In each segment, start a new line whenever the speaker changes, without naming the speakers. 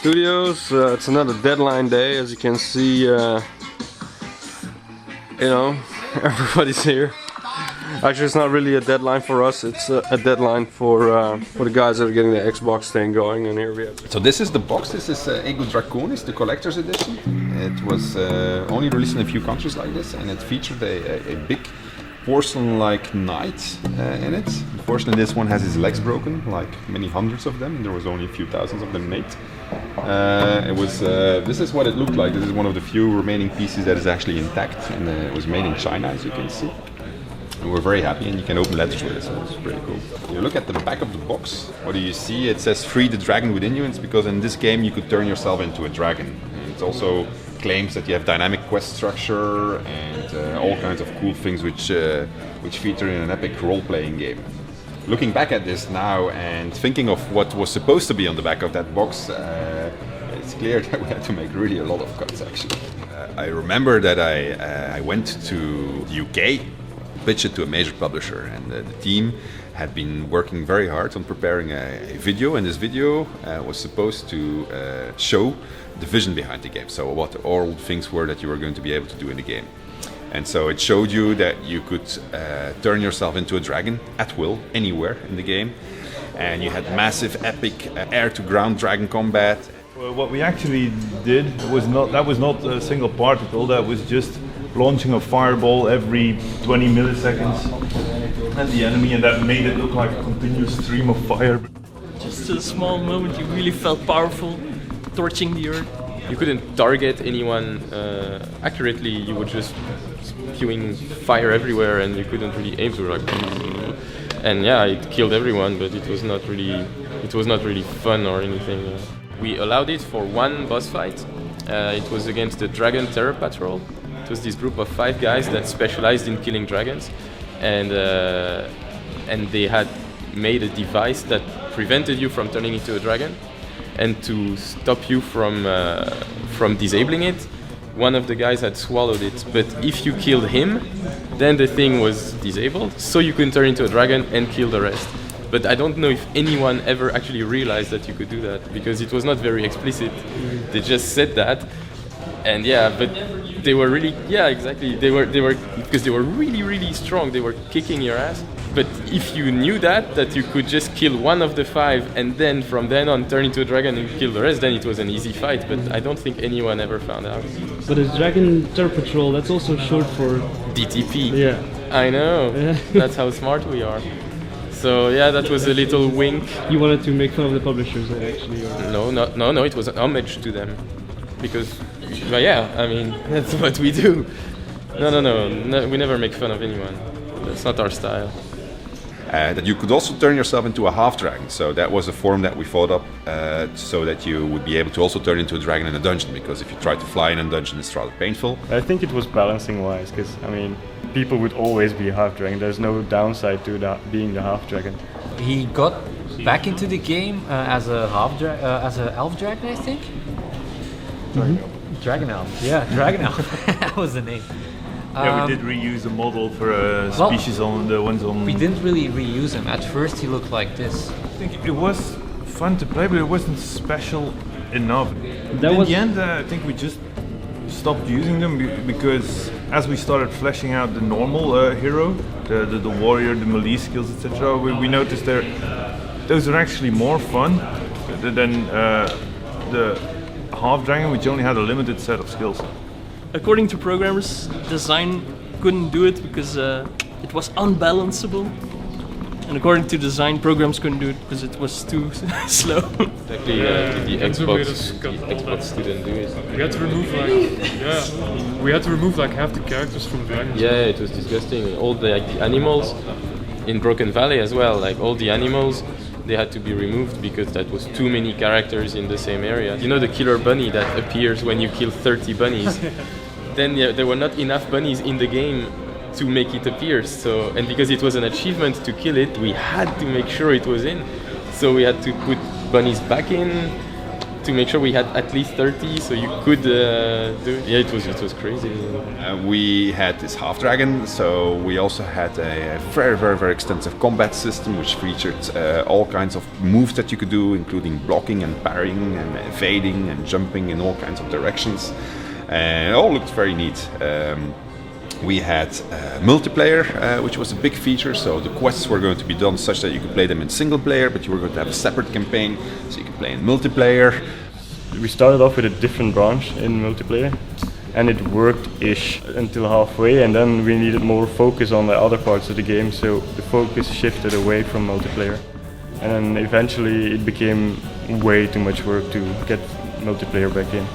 Studios. It's another deadline day, as you can see. Everybody's here. Actually, it's not really a deadline for us. It's a deadline for the guys that are getting the Xbox thing going. And here we have.
So this is the box. This is Ego Draconis, the collector's edition. It was only released in a few countries like this, and it featured a big porcelain-like knight in it. Unfortunately, this one has his legs broken, like many hundreds of them, and there was only a few thousands of them made. This is what it looked like. This is one of the few remaining pieces that is actually intact, and it was made in China, as you can see. And we're very happy, and you can open letters with it, so it's pretty cool. You look at the back of the box, what do you see? It says "Free the dragon within you." It's because in this game you could turn yourself into a dragon. And it also claims that you have dynamic quest structure and all kinds of cool things which feature in an epic role-playing game. Looking back at this now and thinking of what was supposed to be on the back of that box, it's clear that we had to make really a lot of cuts actually. I remember that I went to the UK, pitched it to a major publisher, and the team had been working very hard on preparing a video, and this video was supposed to show the vision behind the game, so what all things were that you were going to be able to do in the game. And so it showed you that you could turn yourself into a dragon at will, anywhere in the game. And you had massive, epic air-to-ground dragon combat.
Well, what we actually did was not a single particle. That was just launching a fireball every 20 milliseconds at the enemy, and that made it look like a continuous stream of fire.
Just a small moment, you really felt powerful, torching the earth.
You couldn't target anyone accurately. You were just spewing fire everywhere, and you couldn't really aim to and yeah, it killed everyone, but it was not really fun or anything. We allowed it for one boss fight. It was against the Dragon Terror Patrol. It was this group of 5 guys that specialized in killing dragons, and they had made a device that prevented you from turning into a dragon. And to stop you from disabling it, one of the guys had swallowed it. But if you killed him, then the thing was disabled, so you could turn into a dragon and kill the rest. But I don't know if anyone ever actually realized that you could do that, because it was not very explicit. They just said that, and yeah, but they were really, yeah, exactly. They were because they were really, really strong. They were kicking your ass. But if you knew that you could just kill one of the 5 and then from then on turn into a dragon and kill the rest, then it was an easy fight. But I don't think anyone ever found out.
But it's Dragon Terror Patrol, that's also short for
DTP.
Yeah.
I know. Yeah. That's how smart we are. So yeah, that was a little wink.
You wanted to make fun of the publishers, actually? Or?
No. It was an homage to them, because, well, yeah, I mean, that's what we do. No, we never make fun of anyone. That's not our style.
That you could also turn yourself into a half dragon. So that was a form that we thought up so that you would be able to also turn into a dragon in a dungeon, because if you try to fly in a dungeon, it's rather painful.
I think it was balancing wise, because I mean, people would always be a half dragon. There's no downside to being the half dragon.
He got back into the game as a as an elf dragon, I think. Dragon elf. Yeah, dragon elf. That was the name.
Yeah, we did reuse a model for a species on the ones on...
We didn't really reuse him. At first he looked like this.
I think it was fun to play, but it wasn't special enough. In the end, I think we just stopped using them because as we started fleshing out the normal hero, the warrior, the melee skills, etc., we noticed those are actually more fun than the half dragon, which only had a limited set of skills.
According to programmers, design couldn't do it because it was unbalanceable. And according to design, programs couldn't do it because it was too slow.
Exactly, the Xbox didn't do it.
We had to remove like half the characters from Dragons.
Yeah, it was disgusting. All the animals in Broken Valley as well, like all the animals, they had to be removed because that was too many characters in the same area. You know the killer bunny that appears when you kill 30 bunnies? Then there were not enough bunnies in the game to make it appear. So, and because it was an achievement to kill it, we had to make sure it was in. So we had to put bunnies back in, to make sure we had at least 30, so you could do it. Yeah, it was crazy.
We had this half dragon, so we also had a very, very, very extensive combat system which featured all kinds of moves that you could do, including blocking and parrying and evading and jumping in all kinds of directions. And it all looked very neat. We had multiplayer, which was a big feature, so the quests were going to be done such that you could play them in single player, but you were going to have a separate campaign, so you could play in multiplayer.
We started off with a different branch in multiplayer, and it worked-ish until halfway, and then we needed more focus on the other parts of the game, so the focus shifted away from multiplayer. And then eventually it became way too much work to get multiplayer back in.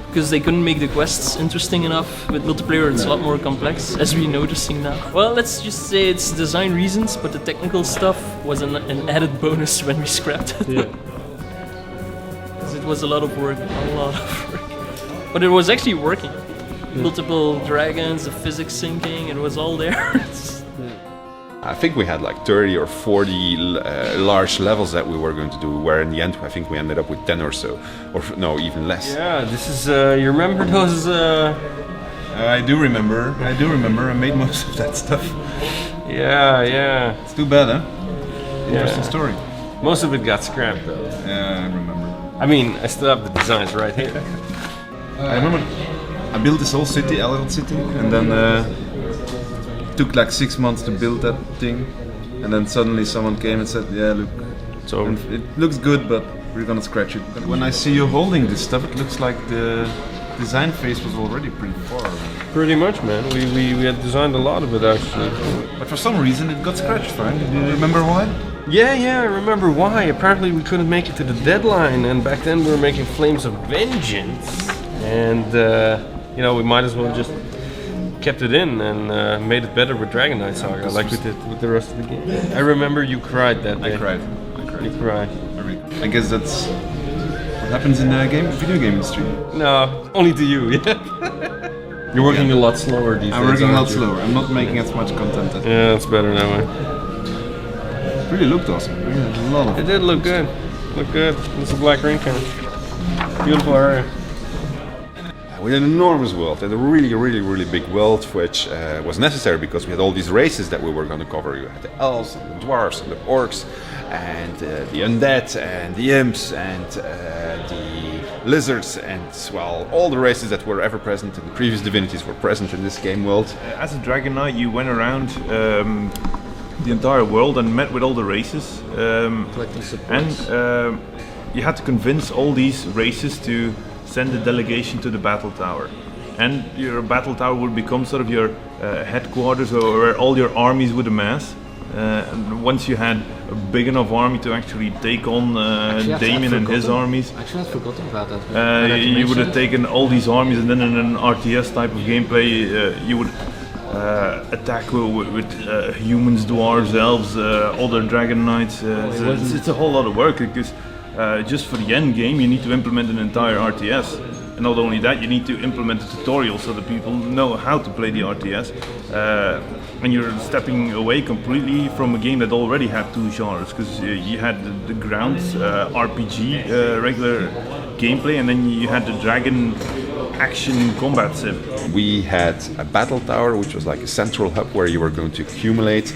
Because they couldn't make the quests interesting enough. With multiplayer it's a lot more complex, as we're noticing now. Well, let's just say it's design reasons, but the technical stuff was an added bonus when we scrapped it.
Yeah.
Because it was a lot of work. But it was actually working. Multiple dragons, the physics syncing, it was all there.
I think we had like 30 or 40 large levels that we were going to do, where in the end I think we ended up with 10 or so, or no, even less.
Yeah, this is, you remember those...
I do remember, I made most of that stuff.
Yeah.
It's too bad, huh? Interesting
Yeah.
story.
Most of it got scrapped though.
Yeah, I remember.
I mean, I still have the designs right here.
I remember I built this whole city, Emerald City, and then took like 6 months to build that thing, and then suddenly someone came and said, yeah, look,
So
it looks good, but we're gonna scratch it. When I see you holding this stuff, it looks like the design phase was already pretty far.
pretty much, man. We had designed a lot of it actually.
But for some reason it got scratched, Frank. Do you remember why?
Yeah, I remember why. Apparently we couldn't make it to the deadline, and back then we were making Flames of Vengeance, and we might as well just kept it in and made it better with Dragon Knight Saga, like we did with the rest of the game. I remember you cried that day.
I cried.
You cried.
I guess that's what happens in the video game industry.
No, only to you. Yeah. You're working a lot slower these days.
I'm working a lot
aren't you?
slower. I'm not making as much content.
Yeah, it's better that way.
It really looked awesome. We had a lot of
It did look good. Look good. It's a black ring cannon. Beautiful area.
We had an enormous world, and a really, really, really big world, which was necessary because we had all these races that we were going to cover. You had the elves, and the dwarves, and the orcs, and the undead, and the imps, and the lizards, and well, all the races that were ever present in the previous Divinities were present in this game world.
As a Dragon Knight, you went around the entire world and met with all the races, and you had to convince all these races to send a delegation to the battle tower, and your battle tower would become sort of your headquarters, or where all your armies would amass. And once you had a big enough army to actually take on Damien and his armies,
Actually, I've forgotten about that.
you would have taken all these armies, and then in an RTS type of gameplay, you would attack with humans, dwarves, elves, other dragon knights. It's a whole lot of work, because just for the end game you need to implement an entire RTS, and not only that, you need to implement a tutorial so that people know how to play the RTS, and you're stepping away completely from a game that already had two genres, because you had the ground RPG regular gameplay, and then you had the dragon action combat sim.
We had a battle tower, which was like a central hub where you were going to accumulate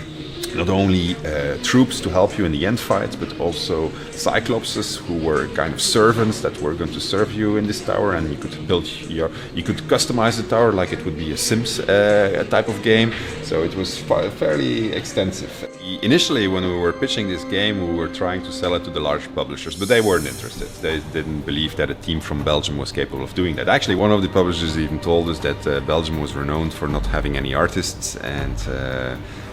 not only troops to help you in the end fight, but also Cyclopses, who were kind of servants that were going to serve you in this tower, and you could customize the tower like it would be a Sims type of game. So it was fairly extensive. Initially, when we were pitching this game, we were trying to sell it to the large publishers, but they weren't interested. They didn't believe that a team from Belgium was capable of doing that. Actually, one of the publishers even told us that Belgium was renowned for not having any artists, and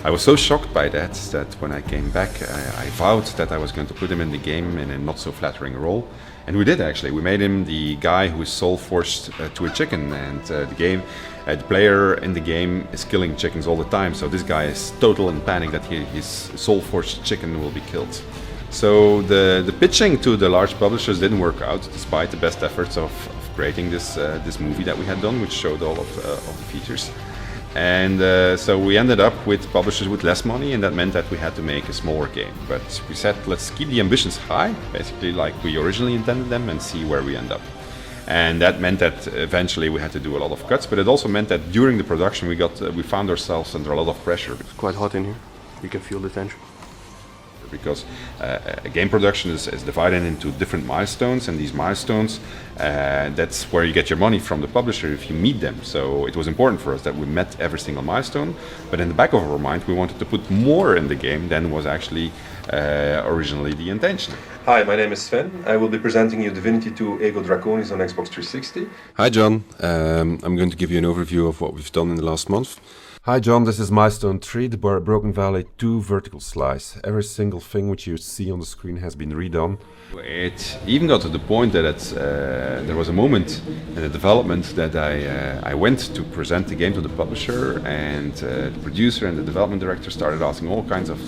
I was so shocked by that when I came back, I vowed that I was going to put him in the game in a not so flattering role. And we did, actually. We made him the guy who is soul-forged to a chicken, and the player in the game is killing chickens all the time. So this guy is total in panic that his soul-forged chicken will be killed. So the pitching to the large publishers didn't work out, despite the best efforts of creating this movie that we had done, which showed all of the features. And so we ended up with publishers with less money, and that meant that we had to make a smaller game. But we said, let's keep the ambitions high, basically like we originally intended them, and see where we end up. And that meant that eventually we had to do a lot of cuts, but it also meant that during the production we found ourselves under a lot of pressure.
It's quite hot in here. You can feel the tension.
Because game production is divided into different milestones, and these milestones, that's where you get your money from the publisher if you meet them. So it was important for us that we met every single milestone, but in the back of our mind we wanted to put more in the game than was actually originally the intention.
Hi, my name is Sven. I will be presenting you Divinity 2 Ego Draconis on Xbox 360.
Hi John, I'm going to give you an overview of what we've done in the last month.
Hi John, this is Milestone 3, the Broken Valley 2 vertical slice. Every single thing which you see on the screen has been redone.
It even got to the point that there was a moment in the development that I went to present the game to the publisher, and the producer and the development director started asking all kinds of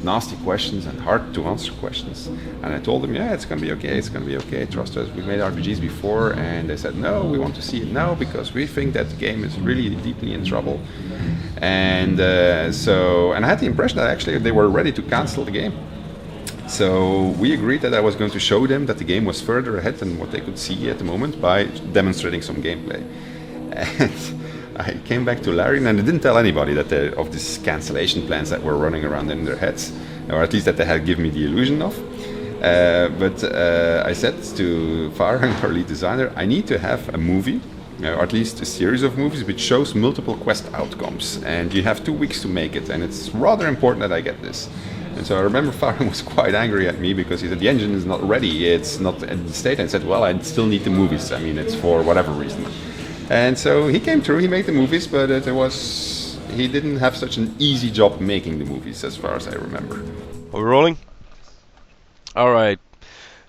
nasty questions and hard to answer questions. And I told them, yeah, it's gonna be okay, trust us, we've made RPGs before. And they said, no, we want to see it now because we think that the game is really deeply in trouble. And and I had the impression that actually they were ready to cancel the game. So we agreed that I was going to show them that the game was further ahead than what they could see at the moment by demonstrating some gameplay. And I came back to Larry, and I didn't tell anybody that of these cancellation plans that were running around in their heads, or at least that they had given me the illusion of. But I said to Farhang, our lead designer, I need to have a movie, or at least a series of movies, which shows multiple quest outcomes. And you have 2 weeks to make it, and it's rather important that I get this. And so I remember Farhang was quite angry at me because he said, the engine is not ready, it's not in the state. And I said, well, I still need the movies. I mean, it's for whatever reason. And so he came through, he made the movies, but he didn't have such an easy job making the movies, as far as I remember.
Are we rolling? Alright.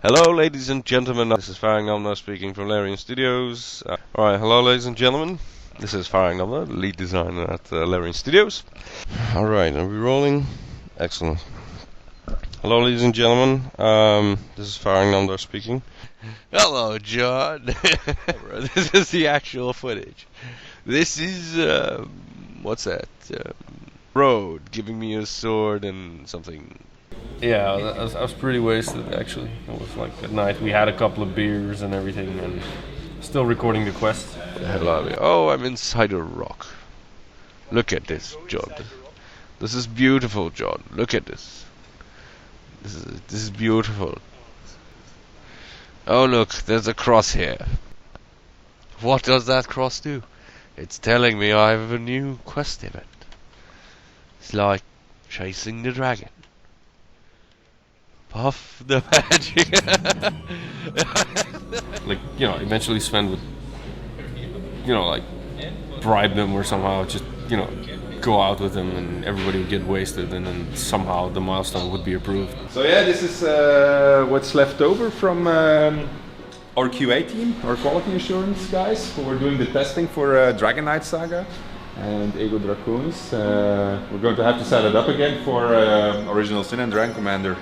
Hello, ladies and gentlemen. This is Farhang Namna speaking from Larian Studios. Alright, hello, ladies and gentlemen. This is Farhang Namna, the lead designer at Larian Studios. Alright, are we rolling? Excellent. Hello, ladies and gentlemen. This is Farhang Namna speaking. Hello, John. This is the actual footage. This is, what's that? Road giving me a sword and something.
Yeah, I was pretty wasted actually. It was like at night. We had a couple of beers and everything, and still recording the quest.
Oh, I'm inside a rock. Look at this, John. This is beautiful, John. Look at this. This is beautiful. Oh look, there's a cross here. What does that cross do? It's telling me I have a new quest event. It's like chasing the dragon. Puff the magic.
Like, you know, eventually Sven would, you know, like bribe them or somehow just, you know, go out with them, and everybody would get wasted, and then somehow the milestone would be approved.
So yeah, this is what's left over from our QA team, our quality assurance guys, who were doing the testing for Dragon Knight Saga and Ego Draconis. We're going to have to set it up again for Original Sin and Dragon Commander.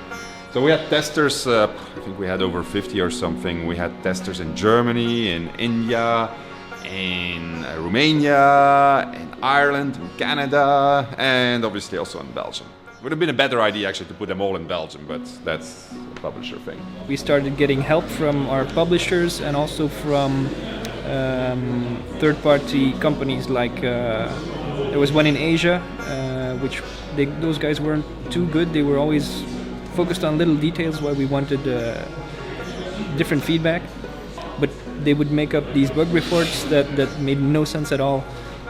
So we had testers, I think we had over 50 or something. We had testers in Germany, in India, in Romania, in Ireland, in Canada, and obviously also in Belgium. It would have been a better idea actually to put them all in Belgium, but that's a publisher thing.
We started getting help from our publishers and also from third-party companies like there was one in Asia, which those guys weren't too good. They were always focused on little details while we wanted different feedback. But they would make up these bug reports that made no sense at all.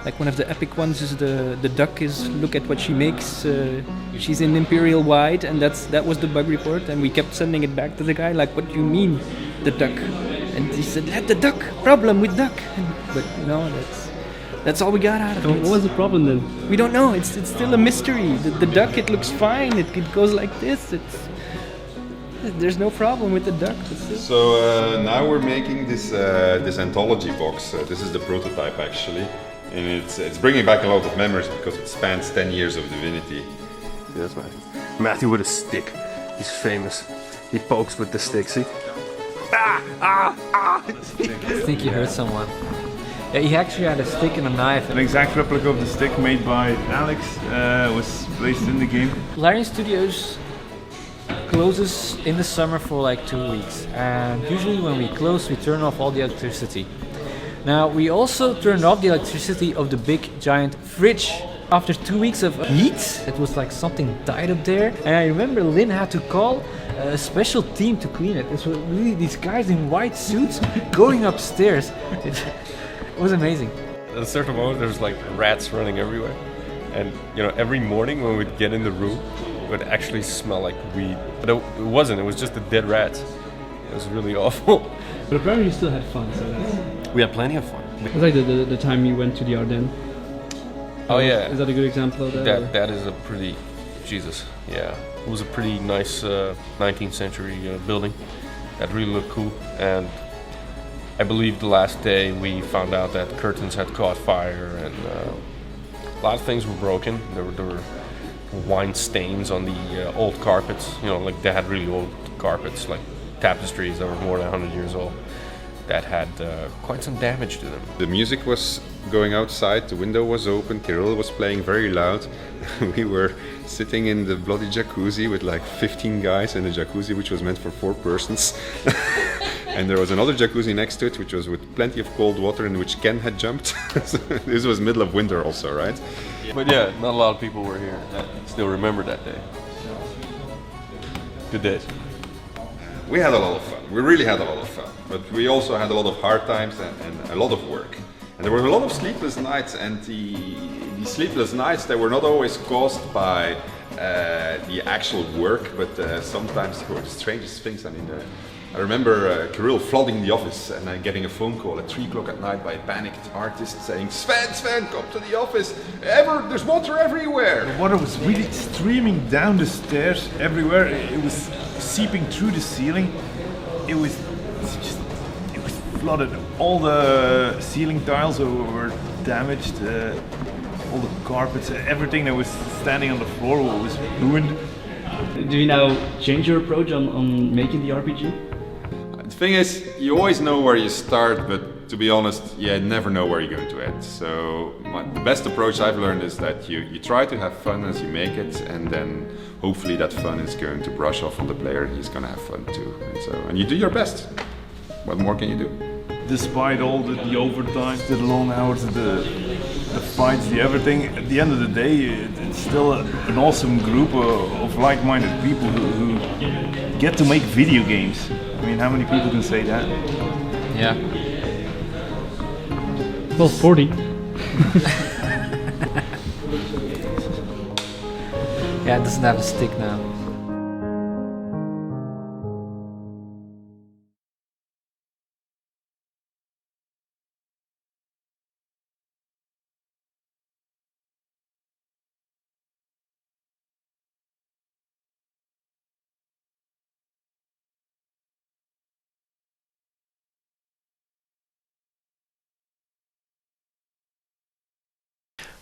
Like one of the epic ones is the duck is, look at what she makes. She's in Imperial White, and that was the bug report. And we kept sending it back to the guy, like, what do you mean, the duck? And he said, let the duck, problem with duck. But no, that's all we got out of it.
What was the problem then?
We don't know. It's still a mystery. The duck, it looks fine. It goes like this. There's no problem with the duck.
So now we're making this anthology box. This is the prototype actually, and it's bringing back a lot of memories because it spans 10 years of Divinity.
Yes, Matthew with a stick. He's famous. He pokes with the stick. See?
I think you hurt someone. Yeah, he actually had a stick and a knife.
An exact replica of the stick made by Alex was placed in the game.
Larian Studios closes in the summer for like 2 weeks, and usually when we close we turn off all the electricity. Now we also turned off the electricity of the big giant fridge. After 2 weeks of heat, it was like something died up there, and I remember Lynn had to call a special team to clean it. It was really these guys in white suits going upstairs. It was amazing.
At a certain moment there's like rats running everywhere, and you know, every morning when we'd get in the room it would actually smell like weed, but it wasn't, it was just the dead rats. It was really awful.
But apparently you still had fun, so that's...
We had plenty of fun.
It was like the time you went to the Ardennes.
Oh yeah.
Is that a good example of that?
That is a pretty, Jesus, yeah. It was a pretty nice 19th century building that really looked cool, and I believe the last day we found out that curtains had caught fire, and a lot of things were broken. There were wine stains on the old carpets, you know, like they had really old carpets, like tapestries that were more than 100 years old, that had quite some damage to them.
The music was going outside, the window was open, Kirill was playing very loud. We were sitting in the bloody jacuzzi with like 15 guys in a jacuzzi which was meant for 4 persons. And there was another jacuzzi next to it which was with plenty of cold water in which Ken had jumped. This was middle of winter also, right?
But yeah, not a lot of people were here that still remember that day. Good days.
We had a lot of fun. We really had a lot of fun. But we also had a lot of hard times and a lot of work. And there were a lot of sleepless nights, and the sleepless nights, they were not always caused by the actual work, but sometimes they were the strangest things. I mean, I remember Kirill flooding the office and getting a phone call at 3 o'clock at night by a panicked artist saying, Sven, come to the office. There's water everywhere.
The water was really streaming down the stairs everywhere. It was seeping through the ceiling. It was flooded. All the ceiling tiles were damaged. All the carpets, everything that was standing on the floor was ruined.
Do you now change your approach on making the RPG?
The thing is, you always know where you start, but to be honest, you never know where you're going to end. So the best approach I've learned is that you try to have fun as you make it, and then hopefully that fun is going to brush off on the player and he's going to have fun too. And you do your best. What more can you do?
Despite all the overtimes, the long hours, the fights, the everything, at the end of the day, it's still an awesome group of like-minded people who get to make video games. I mean, how many people can say that?
Yeah.
Well, 40.
Yeah, it doesn't have a stick now.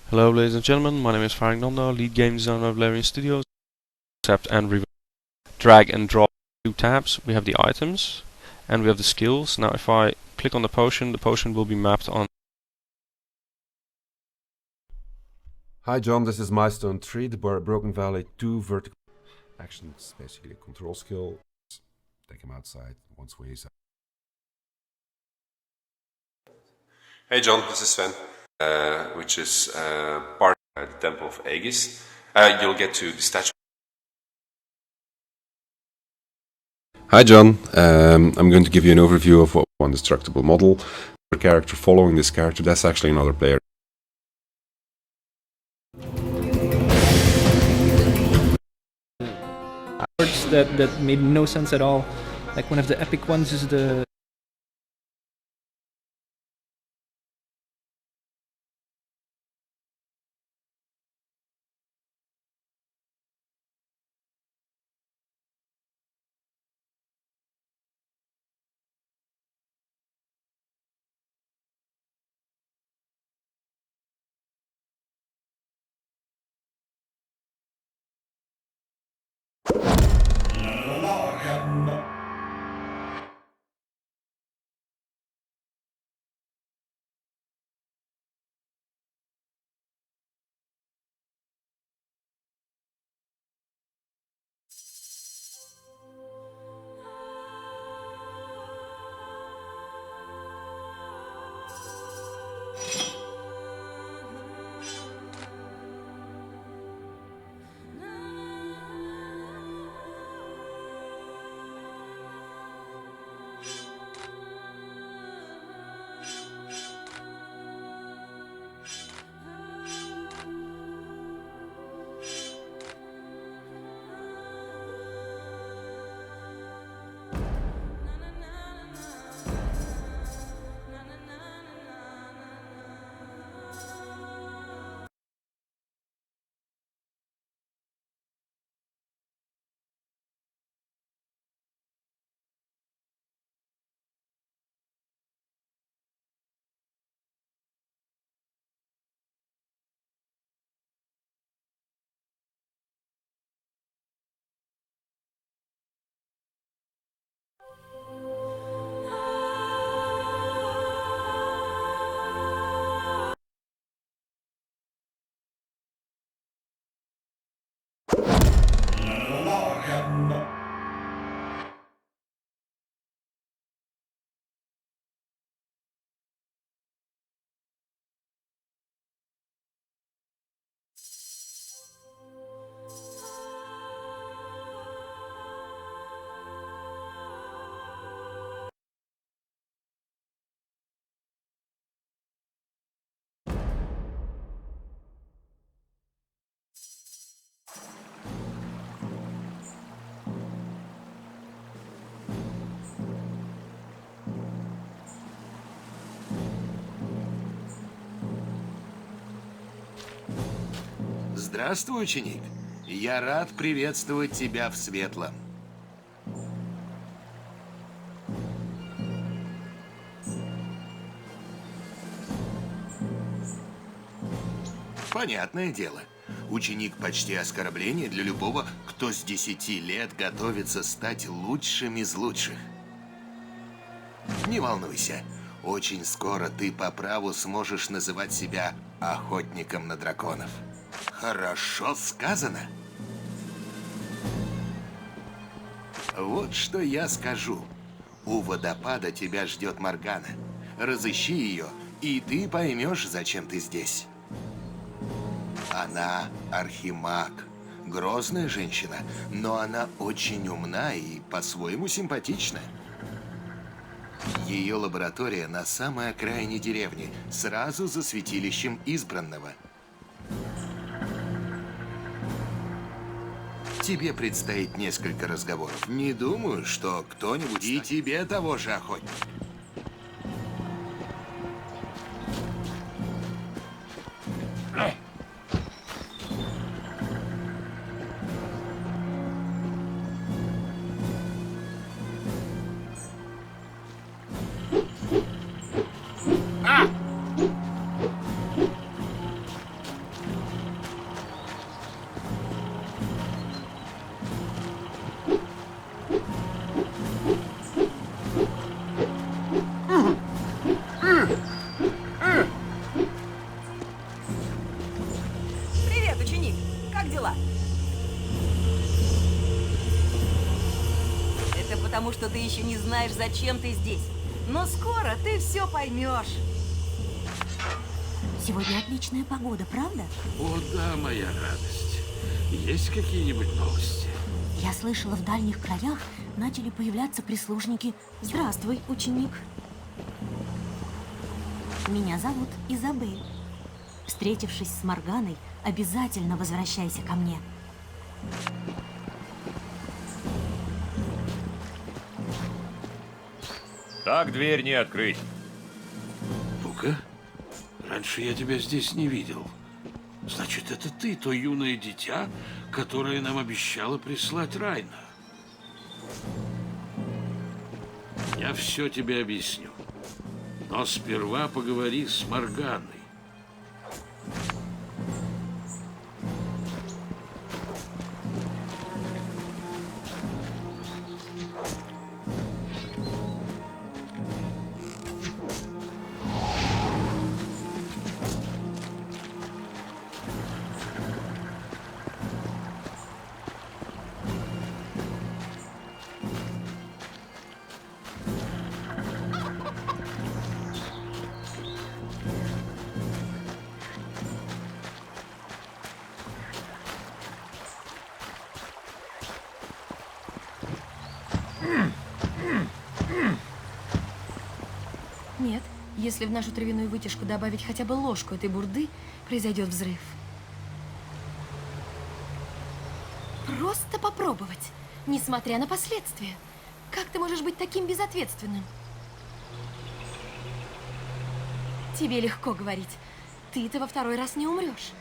Hello ladies and gentlemen, my name is Faring Nanda, lead game designer of Larian Studios. Accept and drag and drop 2 tabs. We have the items and we have the skills. Now if I click on the potion will be mapped on.
Hi John, this is Milestone 3, the Broken Valley 2 vertical actions, basically a control skill. Take him outside once we're inside.
Hey John, this is Sven. Which is part of the Temple of Aegis. You'll get to the statue.
Hi John, I'm going to give you an overview of what one destructible model. The character following this character, that's actually another player.
Words that made no sense at all. Like one of the epic ones is the
Здравствуй, ученик. Я рад приветствовать тебя в Светлом. Понятное дело. Ученик почти оскорбление для любого, кто с 10 лет готовится стать лучшим из лучших. Не волнуйся. Очень скоро ты по праву сможешь называть себя охотником на драконов. Хорошо сказано. Вот что я скажу. У водопада тебя ждет Моргана. Разыщи ее, и ты поймешь, зачем ты здесь. Она архимаг. Грозная женщина, но она очень умна и по-своему симпатична. Ее лаборатория на самой окраине деревни, сразу за святилищем избранного. Тебе предстоит несколько разговоров. Не думаю, что кто-нибудь... И тебе того же, охотник.
Привет, ученик. Как дела? Это потому, что ты еще не знаешь, зачем ты здесь. Но скоро ты все поймешь.
Сегодня отличная погода, правда?
О, да, моя радость. Есть какие-нибудь новости?
Я слышала, в дальних краях начали появляться прислужники. Здравствуй, ученик. Меня зовут Изабель. Встретившись с Морганой, обязательно возвращайся ко мне.
Так дверь не открыть.
Ну-ка. Раньше я тебя здесь не видел. Значит, это ты, то юное дитя, которое нам обещало прислать Райна. Я все тебе объясню. Но сперва поговори с Морганой.
Нет, если в нашу травяную вытяжку добавить хотя бы ложку этой бурды, произойдет взрыв. Просто попробовать, несмотря на последствия. Как ты можешь быть таким безответственным? Тебе легко говорить. Ты-то во второй раз не умрешь.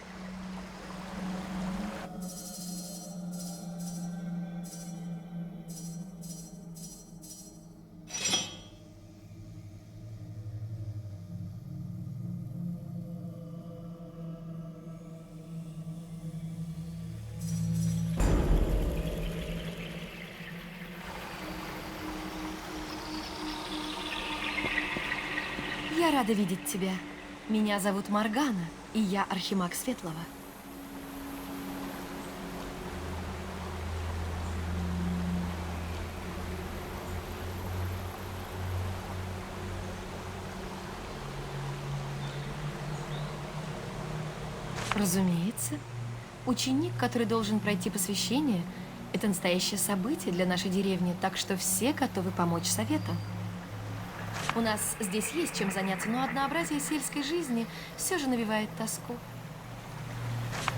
Я рада видеть тебя. Меня зовут Моргана, и я архимаг Светлого. Разумеется. Ученик, который должен пройти посвящение, это настоящее событие для нашей деревни, так что все готовы помочь совету. У нас здесь есть чем заняться, но однообразие сельской жизни все же навевает тоску.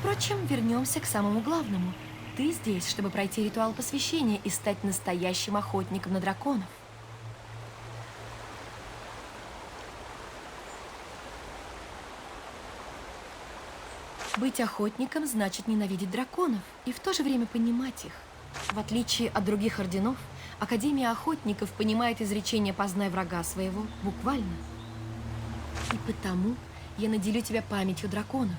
Впрочем, вернемся к самому главному. Ты здесь, чтобы пройти ритуал посвящения и стать настоящим охотником на драконов. Быть охотником значит ненавидеть драконов и в то же время понимать их. В отличие от других орденов, Академия охотников понимает изречение «познай врага своего» буквально. И потому я наделю тебя памятью драконов.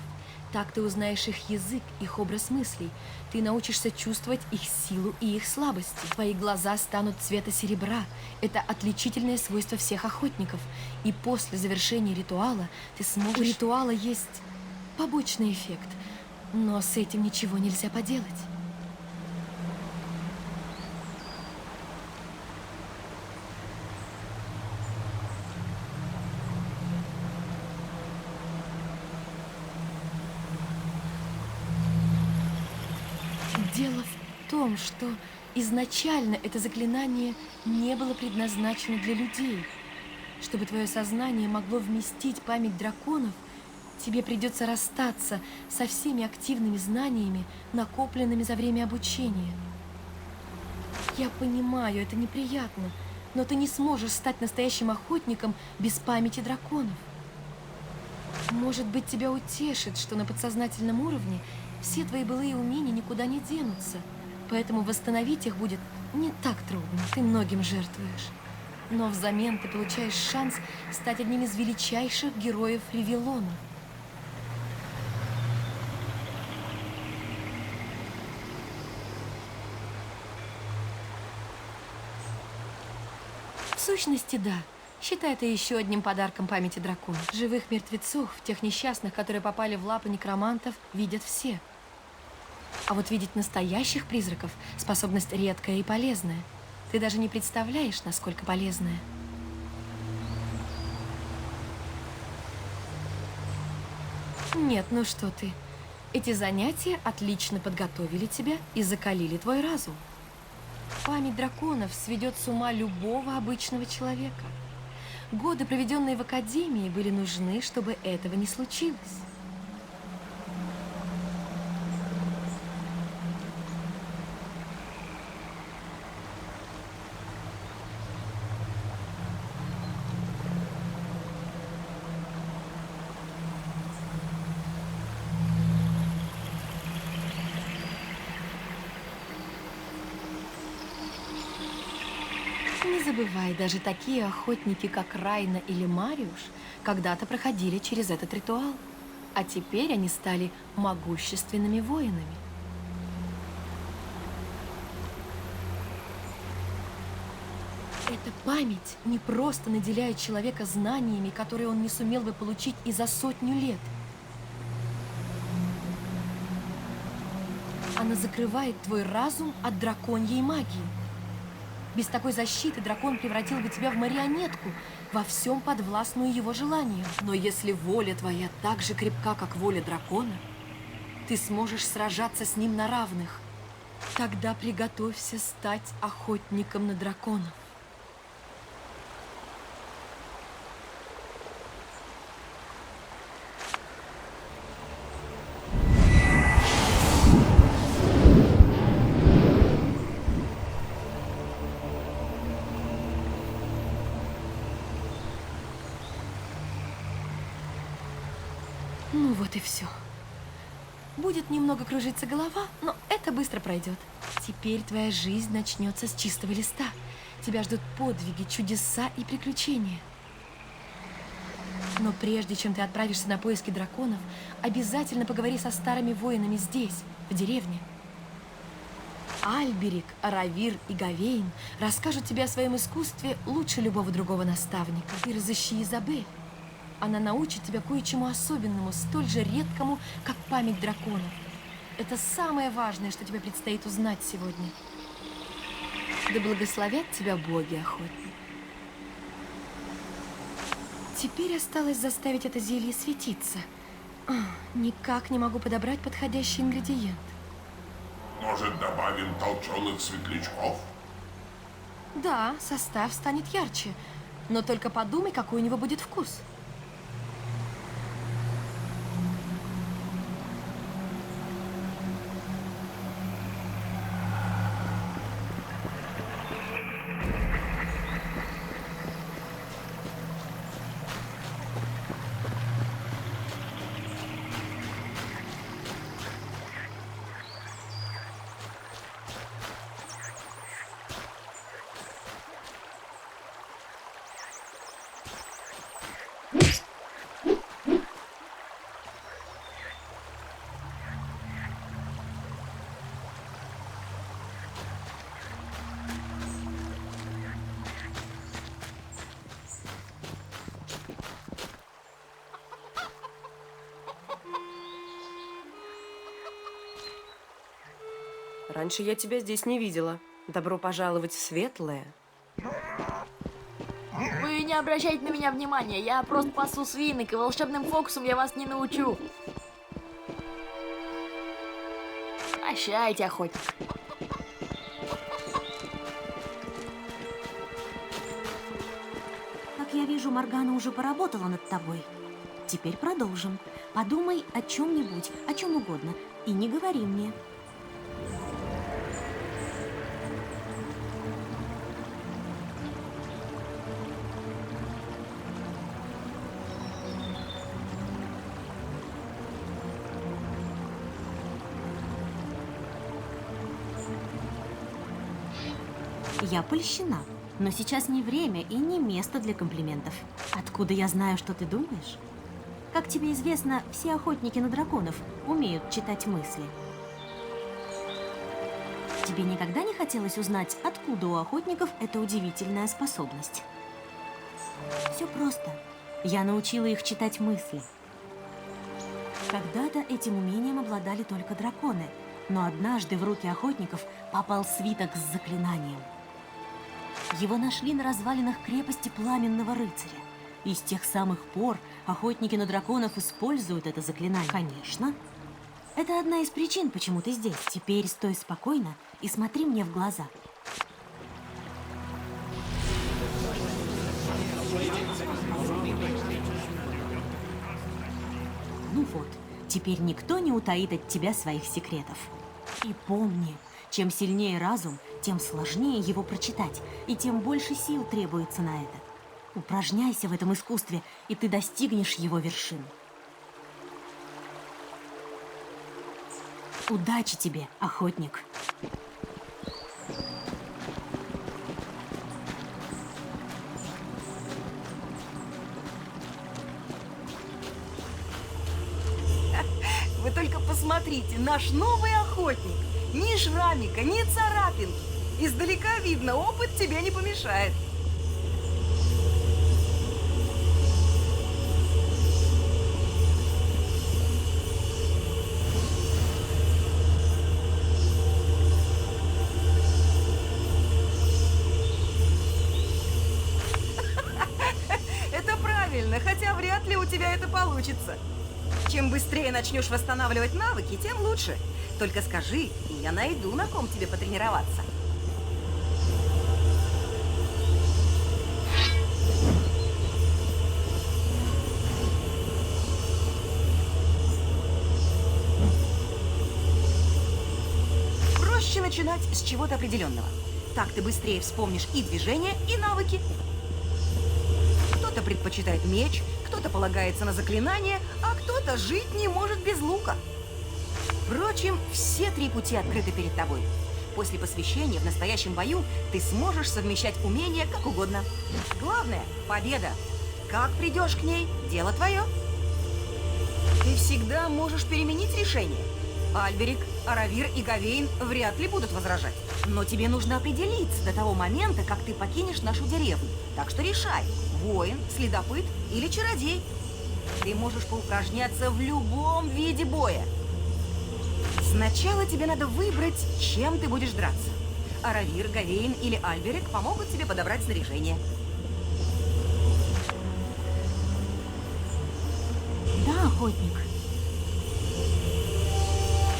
Так ты узнаешь их язык, их образ мыслей. Ты научишься чувствовать их силу и их слабости. Твои глаза станут цвета серебра. Это отличительное свойство всех охотников. И после завершения ритуала ты сможешь... У ритуала есть побочный эффект, но с этим ничего нельзя поделать. Дело в том, что изначально это заклинание не было предназначено для людей. Чтобы твое сознание могло вместить память драконов, тебе придется расстаться со всеми активными знаниями, накопленными за время обучения. Я понимаю, это неприятно, но ты не сможешь стать настоящим охотником без памяти драконов. Может быть, тебя утешит, что на подсознательном уровне все твои былые умения никуда не денутся, поэтому восстановить их будет не так трудно. Ты многим жертвуешь. Но взамен ты получаешь шанс стать одним из величайших героев Ревелона. В сущности, да. Считай это еще одним подарком памяти дракона. Живых мертвецов, тех несчастных, которые попали в лапы некромантов, видят все. А вот видеть настоящих призраков – способность редкая и полезная. Ты даже не представляешь, насколько полезная. Нет, ну что ты. Эти занятия отлично подготовили тебя и закалили твой разум. Память драконов сведет с ума любого обычного человека. Годы, проведенные в Академии, были нужны, чтобы этого не случилось. Не забывай, даже такие охотники, как Райна или Мариуш, когда-то проходили через этот ритуал, а теперь они стали могущественными воинами. Эта память не просто наделяет человека знаниями, которые он не сумел бы получить и за 100 лет. Она закрывает твой разум от драконьей магии. Без такой защиты дракон превратил бы тебя в марионетку, во всем подвластную его желанию. Но если воля твоя так же крепка, как воля дракона, ты сможешь сражаться с ним на равных. Тогда приготовься стать охотником на драконов. Ну вот и все. Будет немного кружиться голова, но это быстро пройдет. Теперь твоя жизнь начнется с чистого листа. Тебя ждут подвиги, чудеса и приключения. Но прежде чем ты отправишься на поиски драконов, обязательно поговори со старыми воинами здесь, в деревне. Альберик, Аравир и Гавейн расскажут тебе о своем искусстве лучше любого другого наставника. И разыщи Изабель. Она научит тебя кое-чему особенному, столь же редкому, как память драконов. Это самое важное, что тебе предстоит узнать сегодня. Да благословят тебя боги, охотник. Теперь осталось заставить это зелье светиться. Никак не могу подобрать подходящий ингредиент.
Может, добавим толченых светлячков?
Да, состав станет ярче. Но только подумай, какой у него будет вкус.
Раньше я тебя здесь не видела. Добро пожаловать в Светлое.
Вы не обращайте на меня внимания, я просто пасу свинок, и волшебным фокусом я вас не научу. Прощайте, охотник.
Как я вижу, Моргана уже поработала над тобой. Теперь продолжим. Подумай о чем-нибудь, о чем угодно, и не говори мне. Я польщена, но сейчас не время и не место для комплиментов. Откуда я знаю, что ты думаешь? Как тебе известно, все охотники на драконов умеют читать мысли. Тебе никогда не хотелось узнать, откуда у охотников эта удивительная способность? Все просто. Я научила их читать мысли. Когда-то этим умением обладали только драконы, но однажды в руки охотников попал свиток с заклинанием. Его нашли на развалинах крепости Пламенного рыцаря. И с тех самых пор охотники на драконов используют это заклинание. Конечно. Это одна из причин, почему ты здесь. Теперь стой спокойно и смотри мне в глаза. Ну вот, теперь никто не утаит от тебя своих секретов. И помни, чем сильнее разум, тем сложнее его прочитать, и тем больше сил требуется на это. Упражняйся в этом искусстве, и ты достигнешь его вершин. Удачи тебе, охотник!
Вы только посмотрите, наш новый охотник! Ни шрамика, ни царапинки! Издалека видно, опыт тебе не помешает. Это правильно, хотя вряд ли у тебя это получится. Чем быстрее начнешь восстанавливать навыки, тем лучше. Только скажи, и я найду, на ком тебе потренироваться. Проще начинать с чего-то определенного. Так ты быстрее вспомнишь и движения, и навыки. Кто-то предпочитает меч, кто-то полагается на заклинание, а кто-то жить не может без лука. Впрочем, все три пути открыты перед тобой. После посвящения в настоящем бою ты сможешь совмещать умения как угодно. Главное – победа. Как придешь к ней – дело твое. Ты всегда можешь переменить решение. Альберик, Аравир и Гавейн вряд ли будут возражать. Но тебе нужно определиться до того момента, как ты покинешь нашу деревню. Так что решай – воин, следопыт или чародей. Ты можешь поупражняться в любом виде боя. Сначала тебе надо выбрать, чем ты будешь драться. Аравир, Гавейн или Альберик помогут тебе подобрать снаряжение.
Да, охотник.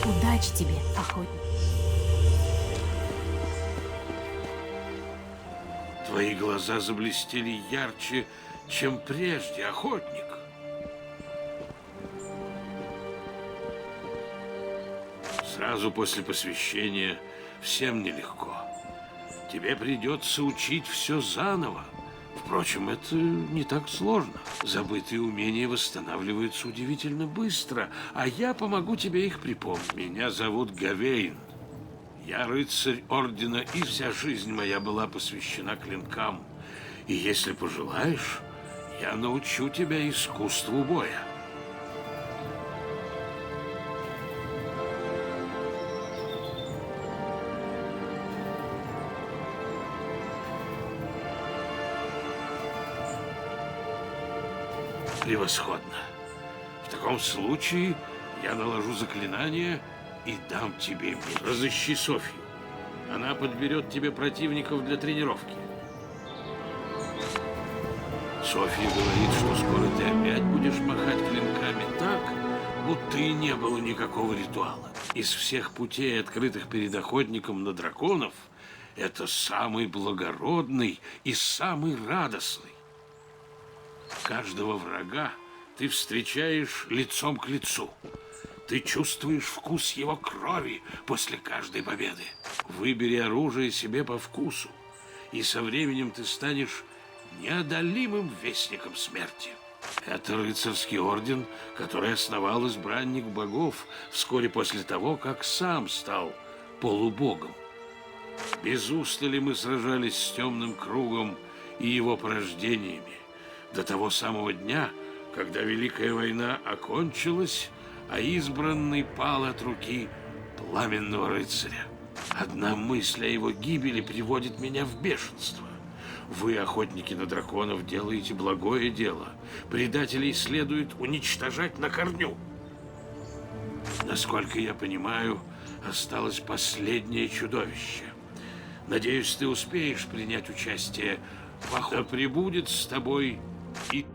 Удачи тебе, охотник.
Твои глаза заблестели ярче, чем прежде, охотник. Сразу после посвящения всем нелегко. Тебе придется учить все заново. Впрочем, это не так сложно. Забытые умения восстанавливаются удивительно быстро, а я помогу тебе их припомнить. Меня зовут Гавейн. Я рыцарь ордена, и вся жизнь моя была посвящена клинкам. И если пожелаешь, я научу тебя искусству боя. Превосходно. В таком случае я наложу заклинание, и дам тебе меч. Разыщи Софью. Она подберет тебе противников для тренировки. Софья говорит, что скоро ты опять будешь махать клинками так, будто и не было никакого ритуала. Из всех путей, открытых перед охотником на драконов, это самый благородный и самый радостный. Каждого врага ты встречаешь лицом к лицу. Ты чувствуешь вкус его крови после каждой победы. Выбери оружие себе по вкусу, и со временем ты станешь неодолимым вестником смерти. Это рыцарский орден, который основал избранник богов вскоре после того, как сам стал полубогом. Без устали мы сражались с темным кругом и его порождениями до того самого дня, когда Великая война окончилась, а избранный пал от руки пламенного рыцаря. Одна мысль о его гибели приводит меня в бешенство. Вы, охотники на драконов, делаете благое дело. Предателей следует уничтожать на корню. Насколько я понимаю, осталось последнее чудовище. Надеюсь, ты успеешь принять участие в охоте. Да пребудет с тобой и...